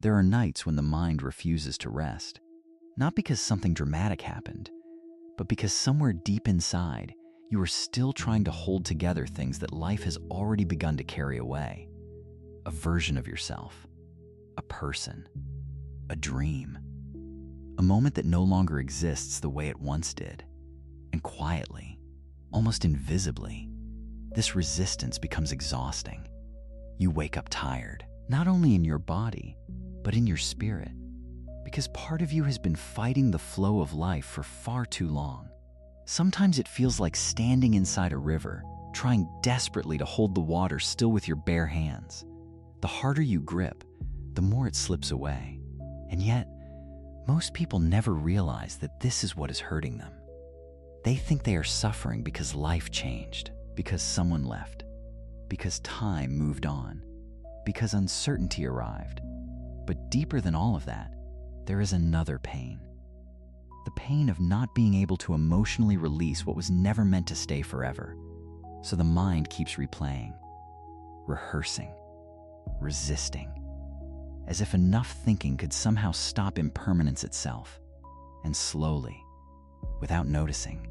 There are nights when the mind refuses to rest, not because something dramatic happened, but because somewhere deep inside, you are still trying to hold together things that life has already begun to carry away. A version of yourself, a person, a dream, a moment that no longer exists the way it once did. And quietly, almost invisibly, this resistance becomes exhausting. You wake up tired, not only in your body, but in your spirit, because part of you has been fighting the flow of life for far too long. Sometimes it feels like standing inside a river, trying desperately to hold the water still with your bare hands. The harder you grip, the more it slips away. And yet, most people never realize that this is what is hurting them. They think they are suffering because life changed, because someone left, because time moved on, because uncertainty arrived. But deeper than all of that, there is another pain. The pain of not being able to emotionally release what was never meant to stay forever. So the mind keeps replaying, rehearsing, resisting, as if enough thinking could somehow stop impermanence itself. And slowly, without noticing,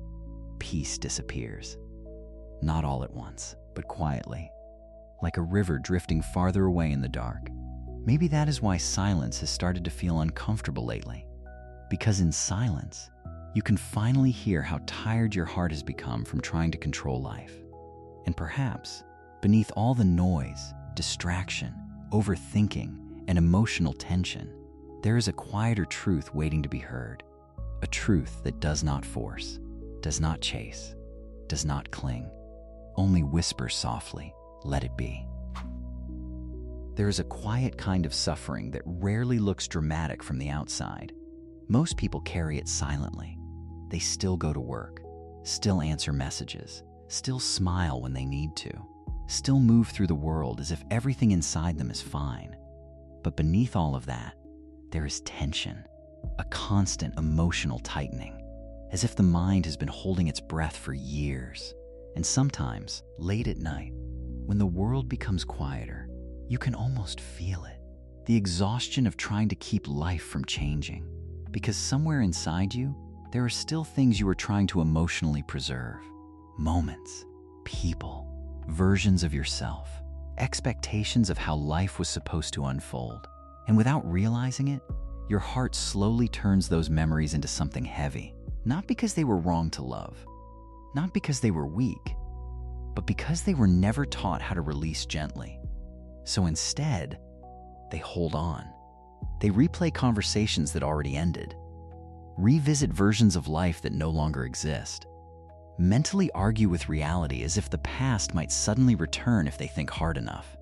peace disappears. Not all at once, but quietly, like a river drifting farther away in the dark. Maybe that is why silence has started to feel uncomfortable lately. Because in silence, you can finally hear how tired your heart has become from trying to control life. And perhaps, beneath all the noise, distraction, overthinking, and emotional tension, there is a quieter truth waiting to be heard. A truth that does not force, does not chase, does not cling, only whispers softly, "Let it be." There is a quiet kind of suffering that rarely looks dramatic from the outside. Most people carry it silently. They still go to work, still answer messages, still smile when they need to, still move through the world as if everything inside them is fine. But beneath all of that, there is tension, a constant emotional tightening, as if the mind has been holding its breath for years. And sometimes, late at night, when the world becomes quieter, you can almost feel it. The exhaustion of trying to keep life from changing. Because somewhere inside you, there are still things you are trying to emotionally preserve. Moments, people, versions of yourself, expectations of how life was supposed to unfold. And without realizing it, your heart slowly turns those memories into something heavy. Not because they were wrong to love, not because they were weak, but because they were never taught how to release gently. So instead, they hold on. They replay conversations that already ended, revisit versions of life that no longer exist, mentally argue with reality as if the past might suddenly return if they think hard enough.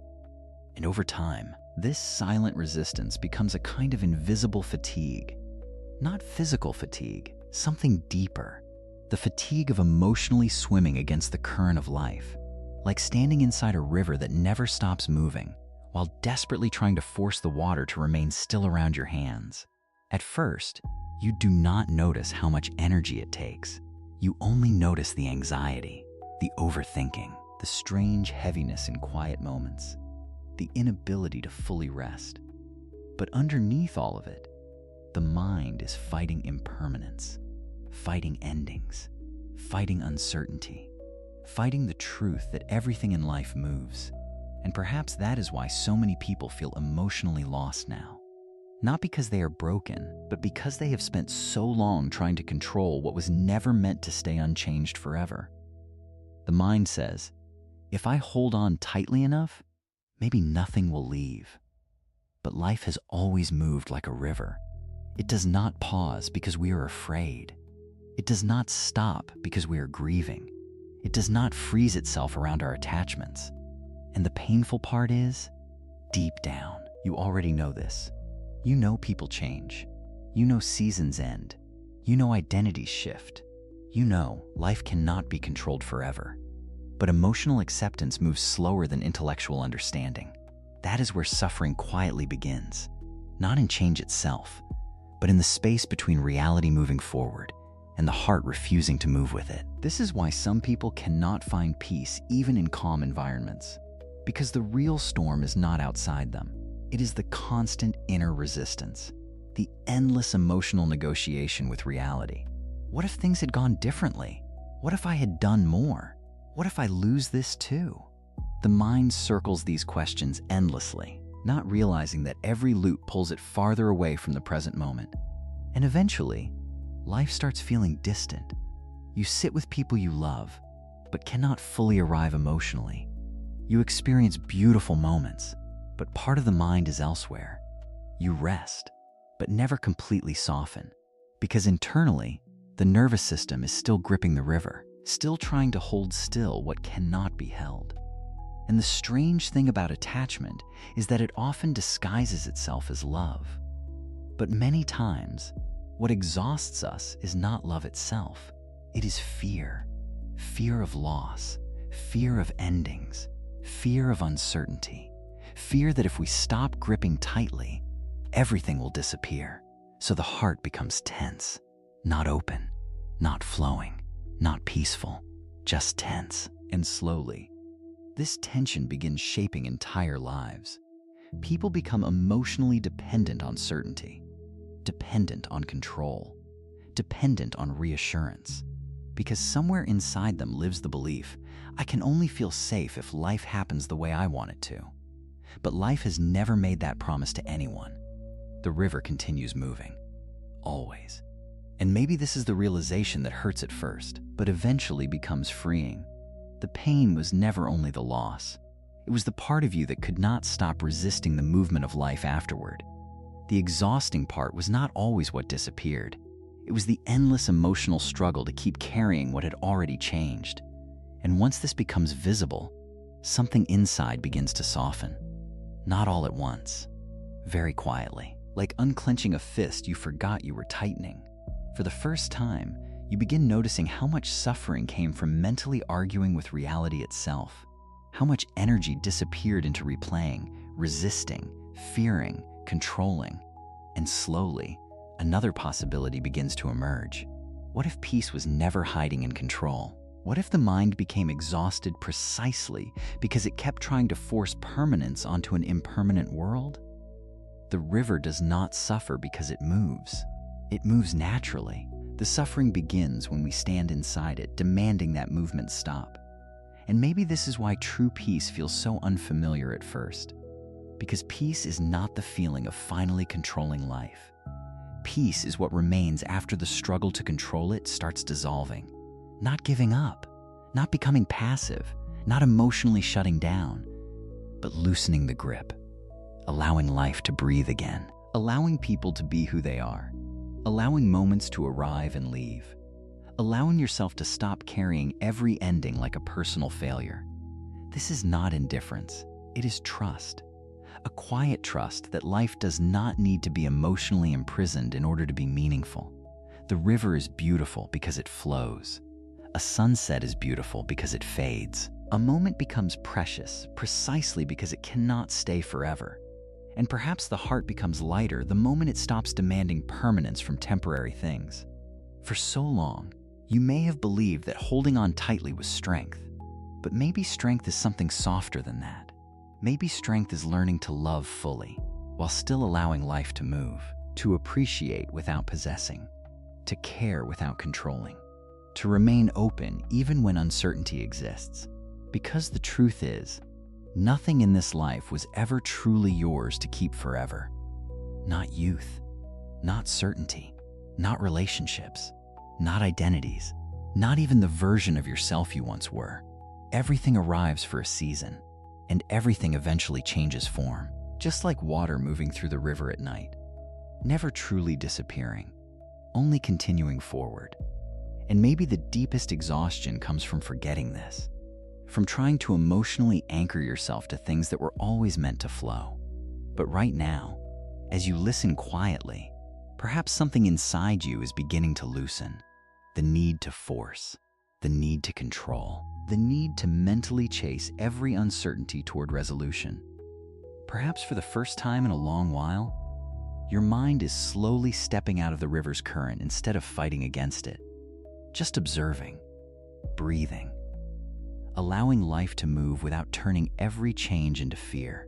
And over time, this silent resistance becomes a kind of invisible fatigue. Not physical fatigue, something deeper. The fatigue of emotionally swimming against the current of life, like standing inside a river that never stops moving, while desperately trying to force the water to remain still around your hands. At first, you do not notice how much energy it takes. You only notice the anxiety, the overthinking, the strange heaviness in quiet moments, the inability to fully rest. But underneath all of it, the mind is fighting impermanence, fighting endings, fighting uncertainty, fighting the truth that everything in life moves. And perhaps that is why so many people feel emotionally lost now. Not because they are broken, but because they have spent so long trying to control what was never meant to stay unchanged forever. The mind says, if I hold on tightly enough, maybe nothing will leave. But life has always moved like a river. It does not pause because we are afraid. It does not stop because we are grieving. It does not freeze itself around our attachments. And the painful part is, deep down, you already know this. You know people change. You know seasons end. You know identities shift. You know life cannot be controlled forever. But emotional acceptance moves slower than intellectual understanding. That is where suffering quietly begins. Not in change itself, but in the space between reality moving forward and the heart refusing to move with it. This is why some people cannot find peace even in calm environments. Because the real storm is not outside them. It is the constant inner resistance, the endless emotional negotiation with reality. What if things had gone differently? What if I had done more? What if I lose this too? The mind circles these questions endlessly, not realizing that every loop pulls it farther away from the present moment. And eventually, life starts feeling distant. You sit with people you love, but cannot fully arrive emotionally. You experience beautiful moments, but part of the mind is elsewhere. You rest, but never completely soften, because internally, the nervous system is still gripping the river, still trying to hold still what cannot be held. And the strange thing about attachment is that it often disguises itself as love. But many times, what exhausts us is not love itself. It is fear. Fear of loss, fear of endings, fear of uncertainty, fear that if we stop gripping tightly, everything will disappear. So the heart becomes tense, not open, not flowing, not peaceful, just tense. And slowly, this tension begins shaping entire lives. People become emotionally dependent on certainty, dependent on control, dependent on reassurance, because somewhere inside them lives the belief, I can only feel safe if life happens the way I want it to. But life has never made that promise to anyone. The river continues moving, always. And maybe this is the realization that hurts at first, but eventually becomes freeing. The pain was never only the loss. It was the part of you that could not stop resisting the movement of life afterward. The exhausting part was not always what disappeared. It was the endless emotional struggle to keep carrying what had already changed. And once this becomes visible, something inside begins to soften. Not all at once, very quietly, like unclenching a fist you forgot you were tightening. For the first time, you begin noticing how much suffering came from mentally arguing with reality itself, how much energy disappeared into replaying, resisting, fearing, controlling. And slowly, another possibility begins to emerge. What if peace was never hiding in control? What if the mind became exhausted precisely because it kept trying to force permanence onto an impermanent world? The river does not suffer because it moves. It moves naturally. The suffering begins when we stand inside it, demanding that movement stop. And maybe this is why true peace feels so unfamiliar at first. Because peace is not the feeling of finally controlling life. Peace is what remains after the struggle to control it starts dissolving. Not giving up, not becoming passive, not emotionally shutting down, but loosening the grip, allowing life to breathe again, allowing people to be who they are, allowing moments to arrive and leave, allowing yourself to stop carrying every ending like a personal failure. This is not indifference, it is trust. A quiet trust that life does not need to be emotionally imprisoned in order to be meaningful. The river is beautiful because it flows. A sunset is beautiful because it fades. A moment becomes precious precisely because it cannot stay forever. And perhaps the heart becomes lighter the moment it stops demanding permanence from temporary things. For so long, you may have believed that holding on tightly was strength, but maybe strength is something softer than that. Maybe strength is learning to love fully, while still allowing life to move, to appreciate without possessing, to care without controlling, to remain open even when uncertainty exists. Because the truth is, nothing in this life was ever truly yours to keep forever. Not youth, not certainty, not relationships, not identities, not even the version of yourself you once were. Everything arrives for a season, and everything eventually changes form, just like water moving through the river at night, never truly disappearing, only continuing forward. And maybe the deepest exhaustion comes from forgetting this, from trying to emotionally anchor yourself to things that were always meant to flow. But right now, as you listen quietly, perhaps something inside you is beginning to loosen. The need to force, the need to control, the need to mentally chase every uncertainty toward resolution. Perhaps for the first time in a long while, your mind is slowly stepping out of the river's current instead of fighting against it. Just observing, breathing, allowing life to move without turning every change into fear.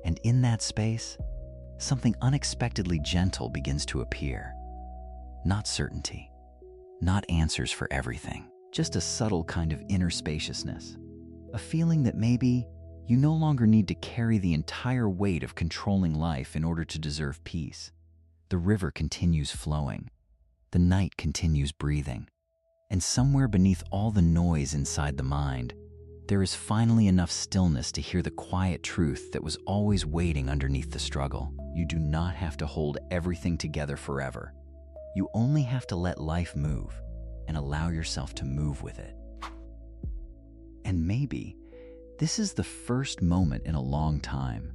And in that space, something unexpectedly gentle begins to appear. Not certainty, not answers for everything, just a subtle kind of inner spaciousness. A feeling that maybe you no longer need to carry the entire weight of controlling life in order to deserve peace. The river continues flowing. The night continues breathing. And somewhere beneath all the noise inside the mind, there is finally enough stillness to hear the quiet truth that was always waiting underneath the struggle. You do not have to hold everything together forever. You only have to let life move and allow yourself to move with it. And maybe this is the first moment in a long time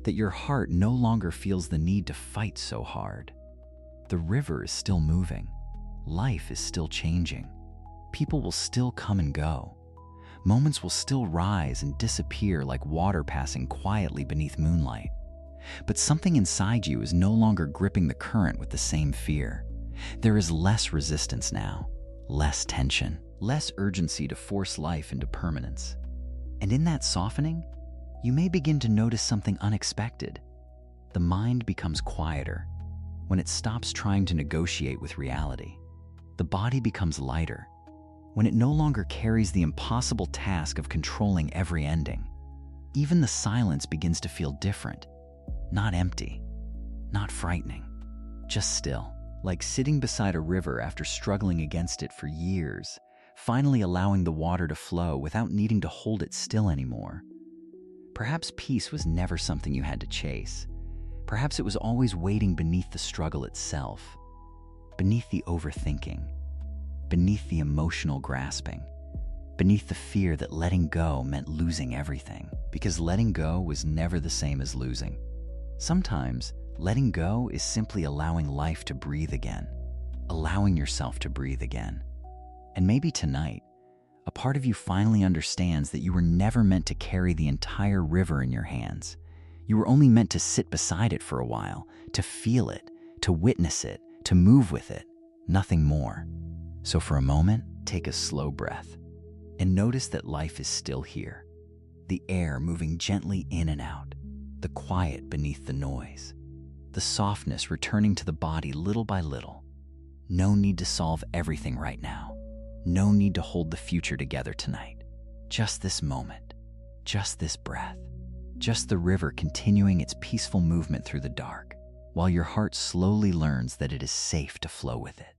that your heart no longer feels the need to fight so hard. The river is still moving. Life is still changing. People will still come and go. Moments will still rise and disappear like water passing quietly beneath moonlight. But something inside you is no longer gripping the current with the same fear. There is less resistance now, less tension, less urgency to force life into permanence. And in that softening, you may begin to notice something unexpected. The mind becomes quieter. When it stops trying to negotiate with reality, the body becomes lighter. When it no longer carries the impossible task of controlling every ending, even the silence begins to feel different. Not empty, not frightening, just still. Like sitting beside a river after struggling against it for years, finally allowing the water to flow without needing to hold it still anymore. Perhaps peace was never something you had to chase. Perhaps it was always waiting beneath the struggle itself, beneath the overthinking, beneath the emotional grasping, beneath the fear that letting go meant losing everything, because letting go was never the same as losing. Sometimes, letting go is simply allowing life to breathe again, allowing yourself to breathe again. And maybe tonight, a part of you finally understands that you were never meant to carry the entire river in your hands. You were only meant to sit beside it for a while, to feel it, to witness it, to move with it, nothing more. So for a moment, take a slow breath and notice that life is still here. The air moving gently in and out, the quiet beneath the noise, the softness returning to the body little by little. No need to solve everything right now. No need to hold the future together tonight. Just this moment, just this breath, just the river continuing its peaceful movement through the dark, while your heart slowly learns that it is safe to flow with it.